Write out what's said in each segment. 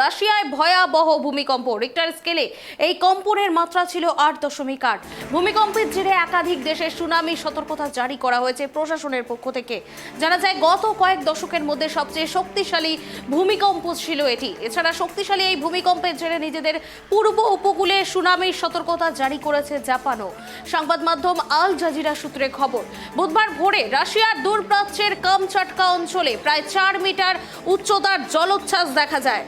রাশিয়ায় ভয়াবহ ভূমিকম্প। রিক্টার স্কেলে এই কম্পনের মাত্রা ছিল 8.8। ভূমিকম্পের জেরে একাধিক দেশে সুনামি সতর্কতা জারি করা হয়েছে প্রশাসনের পক্ষ থেকে। জানা যায় গত কয়েক দশকের মধ্যে সবচেয়ে শক্তিশালী ভূমিকম্প ছিল এটি। এছাড়া শক্তিশালী এই ভূমিকম্পের জেরে নিজেদের পূর্ব উপকূলে সুনামির সতর্কতা জারি করেছে জাপানও। সংবাদ মাধ্যম আল জাজিরা সূত্রে খবর, বুধবার ভোরে রাশিয়ার দূরপ্রাচ্যের কামচাটকা অঞ্চলে প্রায় 4 মিটার উচ্চতার জলোচ্ছ্বাস দেখা যায়।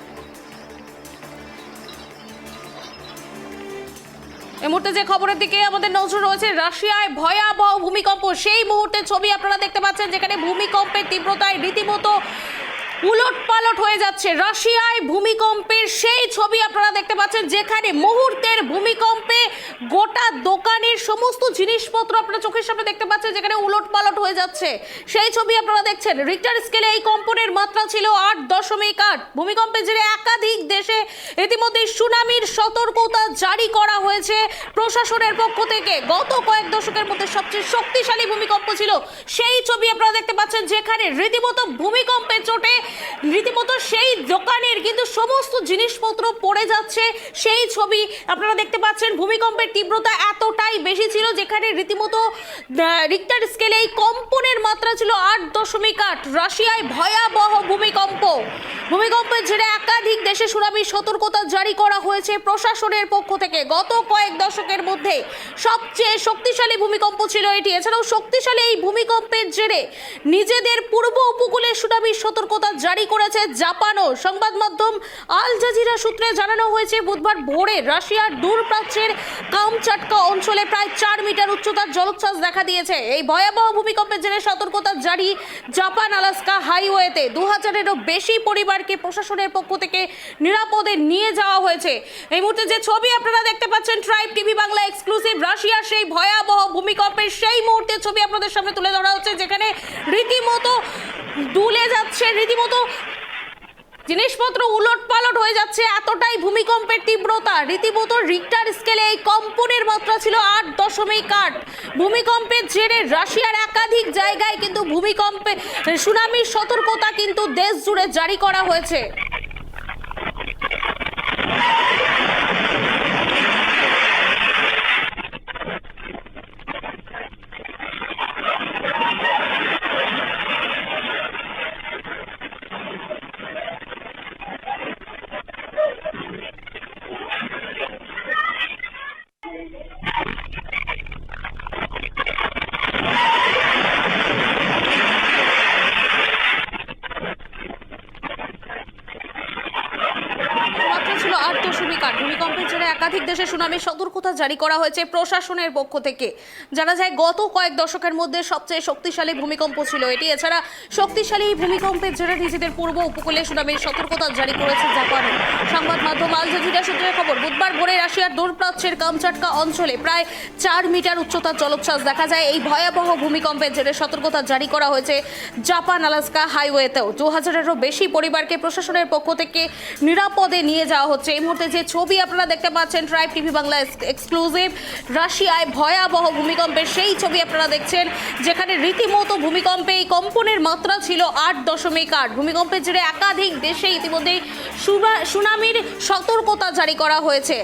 এই মুহূর্তে যে খবরের দিকে আমাদের নজর রয়েছে, রাশিয়ায় ভয়াবহ ভূমিকম্প। সেই মুহূর্তে ছবি আপনারা দেখতে পাচ্ছেন যেখানে ভূমিকম্পের তীব্রতায় রীতিমতো উলটপালট হয়ে যাচ্ছে। রাশিয়ায় ভূমিকম্পের সেই ছবি আপনারা দেখতে পাচ্ছেন যেখানে মুহূর্তের ভূমিকম্পে গোটা দোকানের সমস্ত জিনিসপত্র আপনারা চোখের সামনে দেখতে পাচ্ছেন যেখানে উলটপালট হয়ে যাচ্ছে। সেই ছবি আপনারা দেখছেন। রিক্টার স্কেলে এই কম্পনের মাত্রা ছিল 8.8। ভূমিকম্পের জেরে একাধিক দেশে ইতিমধ্যে সুনামির সতর্কতা জারি করা হয়েছে প্রশাসনের পক্ষ থেকে। গত কয়েক দশকের মধ্যে সবচেয়ে শক্তিশালী ভূমিকম্প ছিল সেই ছবি আপনারা দেখতে পাচ্ছেন যেখানে রীতিমতো ভূমিকম্পের চোটে রীতিমতো সেই দোকানের কিন্তু সমস্ত জিনিসপত্র পড়ে যাচ্ছে। সেই ছবি আপনারা দেখতে পাচ্ছেন। ভূমিকম্পের তীব্রতা এতটাই বেশি ছিল যেখানে রীতিমতো রিক্টার স্কেলে এই কম্পনের মাত্রা ছিল 8.8। রাশিয়ায় ভয়াবহ ভূমিকম্প। ভূমিকম্পের জেরে একাধিক দেশে সুনামির সতর্কতা জারি করা হয়েছে প্রশাসনের পক্ষ থেকে। গত কয়েক দশকের মধ্যে সবচেয়ে শক্তিশালী ভূমিকম্প ছিল এটি। এছাড়াও শক্তিশালী এই ভূমিকম্পের জেরে নিজেদের পূর্ব উপকূলে সুনামির সতর্কতা জারি করেছে জাপানও। সংবাদ মাধ্যম আল জাজিরা সূত্রে জানানো হয়েছে, বুধবার ভোরে রাশিয়ার দূরপ্রাচ্যের কামচাটকা অঞ্চলে প্রায় 4 মিটার উচ্চতার জলোচ্ছ্বাস দেখা দিয়েছে। এই ভয়াবহ ভূমিকম্পের জেরে সতর্কতা জারি জাপান আলাস্কা হাইওয়েতে। 2000-এরও বেশি পরিবারকে প্রশাসনের পক্ষ থেকে নিরাপদে নিয়ে যাওয়া হয়েছে। এই মুহূর্তে যে ছবি আপনারা দেখতে পাচ্ছেন ট্রাইব টিভি বাংলা এক্সক্লুসিভ, রাশিয়ার সেই ভয়াবহ ভূমিকম্পের সেই মুহূর্তের ছবি আপনাদের সামনে তুলে ধরা হচ্ছে যেখানে রীতিমতো দুলে যাচ্ছে, রীতিমতো জিনিসপত্র উলটপালট হয়ে যাচ্ছে। এতটাই ভূমিকম্পের তীব্রতা। রীতিমতো রিক্টার স্কেলে এই কম্পনের মাত্রা ছিল 8.8। ভূমিকম্পের জেরে রাশিয়ার একাধিক জায়গায় কিন্তু ভূমিকম্পে সুনামির সতর্কতা কিন্তু দেশ জুড়ে জারি করা হয়েছে। ছিল 8.8। ভূমিকম্পের জেরে একাধিক দেশে সুনামির সতর্কতা জারি করা হয়েছে প্রশাসনের পক্ষ থেকে। জানা যায় গত কয়েক দশকের মধ্যে সবচেয়ে শক্তিশালী ভূমিকম্প ছিল এটি। এছাড়া শক্তিশালী ভূমিকম্পের জেরে নিজেদের পূর্ব উপকূলে সুনামির সতর্কতা জারি করেছে জাপানও। সংবাদ মাধ্যম আল জাজিরা সূত্রে খবর, বুধবার ভোরে রাশিয়ার দূরপ্রাচ্যের কামচাটকা অঞ্চলে প্রায় 4 মিটার উচ্চতার জলোচ্ছ্বাস দেখা যায়। এই ভয়াবহ ভূমিকম্পের জেরে সতর্কতা জারি করা হয়েছে জাপান আলাস্কা হাইওয়েতেও। 2000-এরও বেশি পরিবারকে প্রশাসনের পক্ষ থেকে নিরাপদে নিয়ে যাওয়া হচ্ছে। এই মুহূর্তে যে ছবি আপনারা দেখতে পাচ্ছেন ট্রাইব টিভি বাংলা এক্সক্লুসিভ, রাশিয়ায় ভয়াবহ ভূমিকম্পের সেই ছবি আপনারা দেখছেন যেখানে রীতিমতো ভূমিকম্পে এই কম্পনের মাত্রা ছিল 8.8। ভূমিকম্পের জেরে একাধিক দেশে ইতিমধ্যে সুনামির সতর্কতা জারি করা হয়েছে।